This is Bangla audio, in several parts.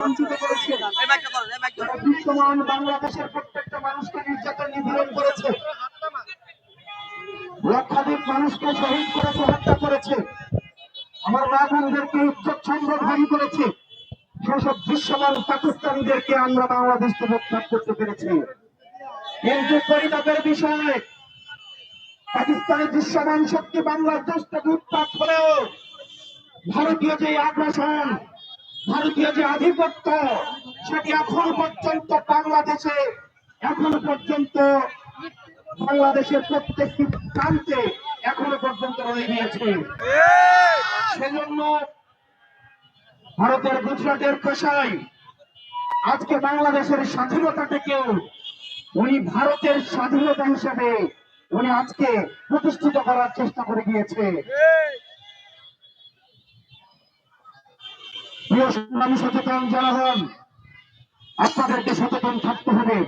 বঞ্চিত করেছে, বিশ্বমান বাংলাদেশের প্রত্যেকটা মানুষকে নির্যাতন নিপীড়ন করেছে, লক্ষাধিক মানুষকে শহীদ করেছে, হত্যা করেছে, আমার মা বোনদেরকে ইজ্জত সম্মান করেছে। সেসব দৃশ্যমান পাকিস্তানিদেরকে আমরা বাংলাদেশ থেকে উৎখাত করতে পেরেছি। কিন্তু পরিতাপের বিষয়, পাকিস্তানের দৃশ্যমান শক্তি বাংলাদেশ থেকে উৎখাত হলেও ভারতীয় যে আগ্রাসন, ভারতীয় যে আধিপত্য, সেটি এখনো পর্যন্ত বাংলাদেশে, এখনো পর্যন্ত বাংলাদেশের প্রত্যেকটি প্রান্তে এখনো পর্যন্ত রয়ে গিয়েছে। সেজন্য ভারতের গুজরাটের কসাই আজকে বাংলাদেশের স্বাধীনতাটাকেও উনি ভারতের স্বাধীনতা হিসেবে উনি আজকে প্রতিষ্ঠিত করার চেষ্টা করে গিয়েছে। প্রিয় সংগ্রামী সচেতন জনগণ, আপনাদেরকে সচেতন থাকতে হবে।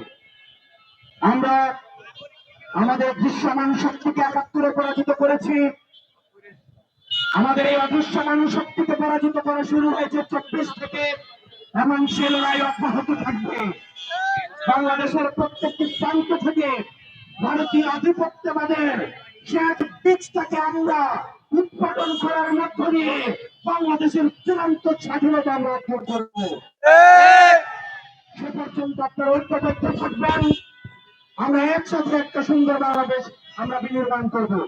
আমরা আমাদের দৃশ্যমান শক্তিকে ৭১ পরাজিত করেছি। আমাদের এই অদৃশ্যমান শক্তিকে পরাজিত করা শুরু হয়েছে ২৪ থেকে, এবং সে লড়াই অব্যাহত থাকবে। বাংলাদেশের প্রত্যেকটি প্রান্ত থেকে ভারতীয় আধিপত্যবাদের সে এক বীজটাকে আমরা উৎপাদন করার মধ্য দিয়ে বাংলাদেশের চূড়ান্ত স্বাধীনতা আমরা অর্জন করব। সে পর্যন্ত আপনারা ঐক্যবদ্ধ থাকবেন। আমরা একসাথে একটা সুন্দর বাংলাদেশ আমরা বিনির্মাণ করবো।